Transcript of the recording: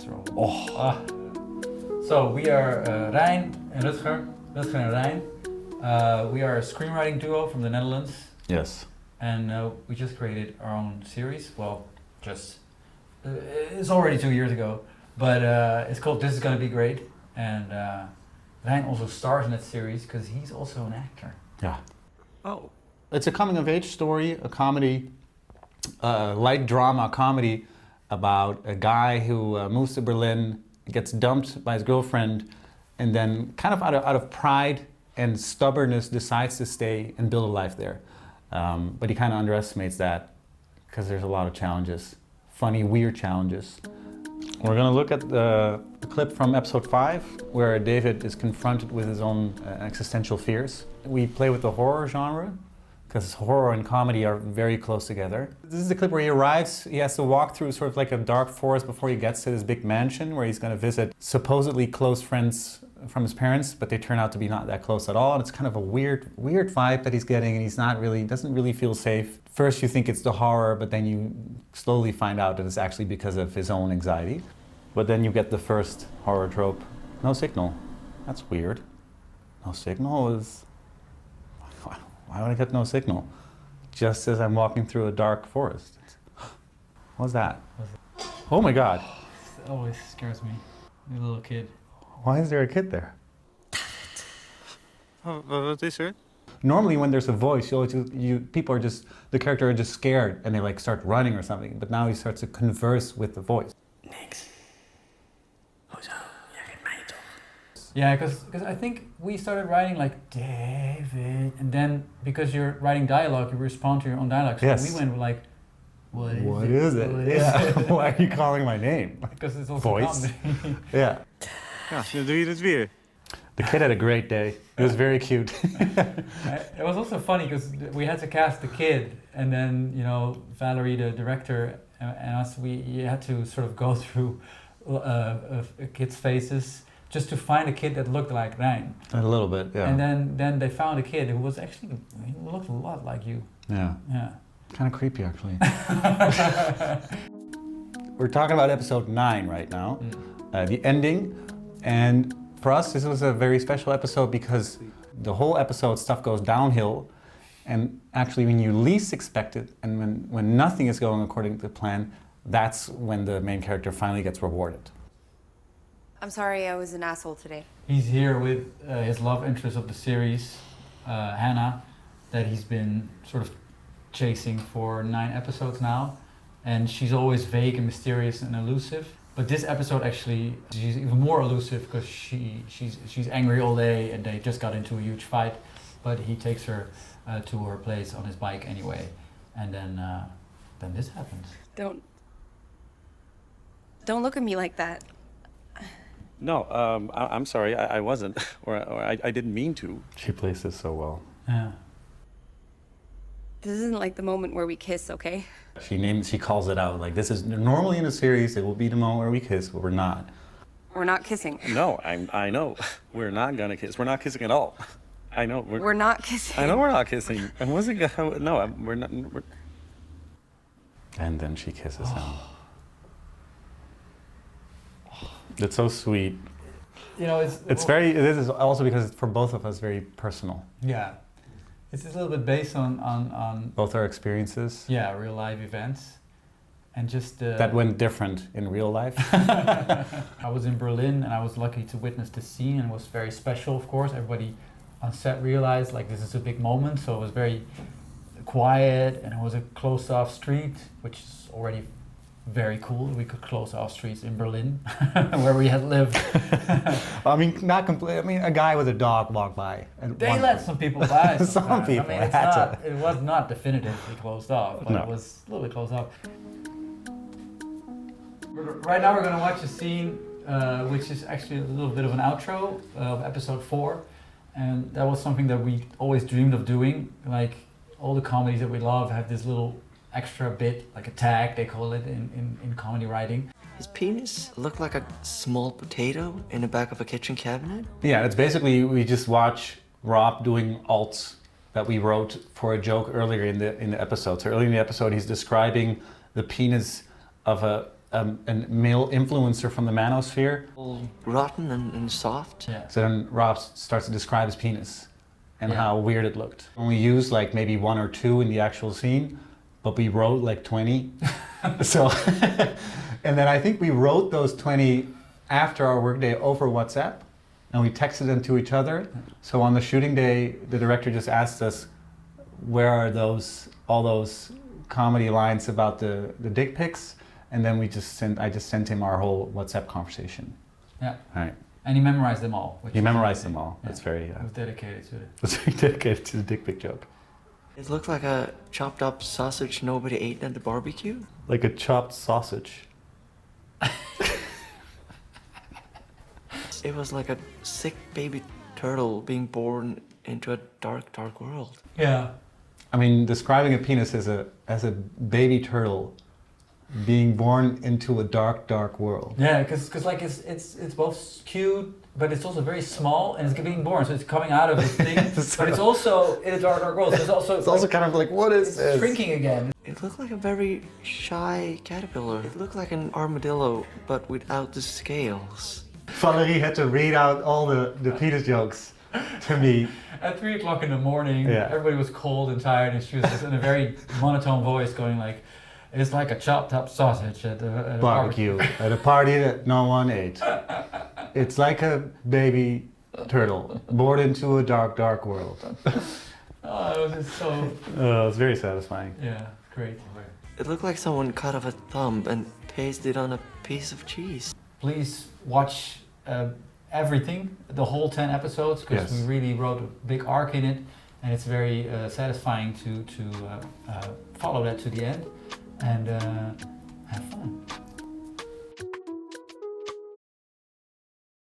cholesterol. Oh. So we are Rein and Rutger and Rein. We are a screenwriting duo from the Netherlands. Yes. And we just created our own series. Well, it's already 2 years ago, but it's called This Is Gonna Be Great. And Rein also stars in that series because he's also an actor. Yeah. Oh. It's a coming of age story, a comedy, light drama comedy about a guy who moves to Berlin, gets dumped by his girlfriend, and then kind of out of pride and stubbornness decides to stay and build a life there. But he kind of underestimates that because there's a lot of challenges, funny, weird challenges. We're going to look at the clip from episode 5 where David is confronted with his own existential fears. We play with the horror genre because horror and comedy are very close together. This is the clip where he arrives. He has to walk through sort of like a dark forest before he gets to this big mansion where he's going to visit supposedly close friends from his parents, but they turn out to be not that close at all. And it's kind of a weird vibe that he's getting, and doesn't really feel safe. First you think it's the horror, but then you slowly find out that it's actually because of his own anxiety. But then you get the first horror trope. No signal. That's weird. No signal is... Why would I get no signal? Just as I'm walking through a dark forest. What's that? Oh my God. It always scares me. A little kid. Why is there a kid there? Wat is er? Normally when there's a voice, the character are just scared and they like start running or something. But now he starts to converse with the voice. Niks. Hoezo? Jij kent mij toch? Yeah, because I think we started writing like David, and then because you're writing dialogue, you respond to your own dialogue. So Yes. we went like, what is it? What is it? Why are you calling my name? Because it's also Voice. comedy. Yeah. Ja, dan doe je het weer. The kid had a great day. It was very cute. It was also funny because we had to cast the kid, and then Valerie, the director, and us, we had to sort of go through kids' faces just to find a kid that looked like Rein. A little bit, yeah. And then they found a kid who was actually, he looked a lot like you. Yeah. Yeah. Kind of creepy, actually. We're talking about episode 9 right now, the ending. And for us, this was a very special episode because the whole episode stuff goes downhill. And actually, when you least expect it, and when nothing is going according to plan, that's when the main character finally gets rewarded. I'm sorry I was an asshole today. He's here with his love interest of the series, Hannah, that he's been sort of chasing for 9 episodes now. And she's always vague and mysterious and elusive. But this episode actually, she's even more elusive because she's angry all day and they just got into a huge fight. But he takes her to her place on his bike anyway. And then this happens. Don't look at me like that. No, I'm sorry, I wasn't, or I didn't mean to. She plays this so well. Yeah. This isn't like the moment where we kiss, okay? She calls it out, like this is normally in a series, it will be the moment where we kiss, but we're not. We're not kissing. No, I know. We're not gonna kiss. We're not kissing at all. I know. We're not kissing. I know we're not kissing. I wasn't gonna, no, we're not. And then she kisses him. It's so sweet. This is also because it's for both of us very personal. Yeah. It's a little bit based on Both our experiences. yeah, real life events. And just That went different in real life. I was in Berlin and I was lucky to witness the scene, and it was very special, of course. Everybody on set realized like this is a big moment, so it was very quiet and it was a closed off street, which is already very cool. We could close off streets in Berlin, where we had lived. I mean, not complete. I mean, a guy with a dog walked by. And They let some people by. Some people. I mean, it was not definitively closed off, but No. it was a little bit closed off. Right now we're going to watch a scene which is actually a little bit of an outro of episode 4. And that was something that we always dreamed of doing. Like all the comedies that we love have this little extra bit, like a tag, they call it in comedy writing. His penis looked like a small potato in the back of a kitchen cabinet? Yeah, it's basically, we just watch Rob doing alts that we wrote for a joke earlier in the episode. So earlier in the episode, he's describing the penis of a male influencer from the manosphere. All rotten and soft. Yeah. So then Rob starts to describe his penis and Yeah. how weird it looked. We used like maybe 1 or 2 in the actual scene, but we wrote like 20. So, and then I think we wrote those 20 after our workday over WhatsApp, and we texted them to each other. So on the shooting day, the director just asked us, where are all those comedy lines about the dick pics? And then I just sent him our whole WhatsApp conversation. Yeah. All right. And he memorized them all. He memorized them all. That's very, He was dedicated to it. that's very dedicated to the dick pic joke. It looked like a chopped up sausage nobody ate at the barbecue. Like a chopped sausage. It was like a sick baby turtle being born into a dark, dark world. Yeah. I mean, describing a penis as a baby turtle being born into a dark, dark world. Yeah, because like it's both cute, but it's also very small, and it's being born, so it's coming out of its thing. But it's also in a dark, dark world. So it's also kind of like, what is it's shrinking again. It looked like a very shy caterpillar. It looked like an armadillo, but without the scales. Valerie had to read out all the penis jokes to me. At 3 o'clock in the morning, Yeah. everybody was cold and tired, and she was just in a very monotone voice going like, "It's like a chopped up sausage at a Barbecue at a party that no one ate. It's like a baby turtle born into a dark, dark world." Oh, it was just so, It's very satisfying. yeah, great. It looked like someone cut off a thumb and pasted on a piece of cheese. Please watch everything, the whole 10 episodes, because Yes. we really wrote a big arc in it, and it's very satisfying to follow that to the end and have fun.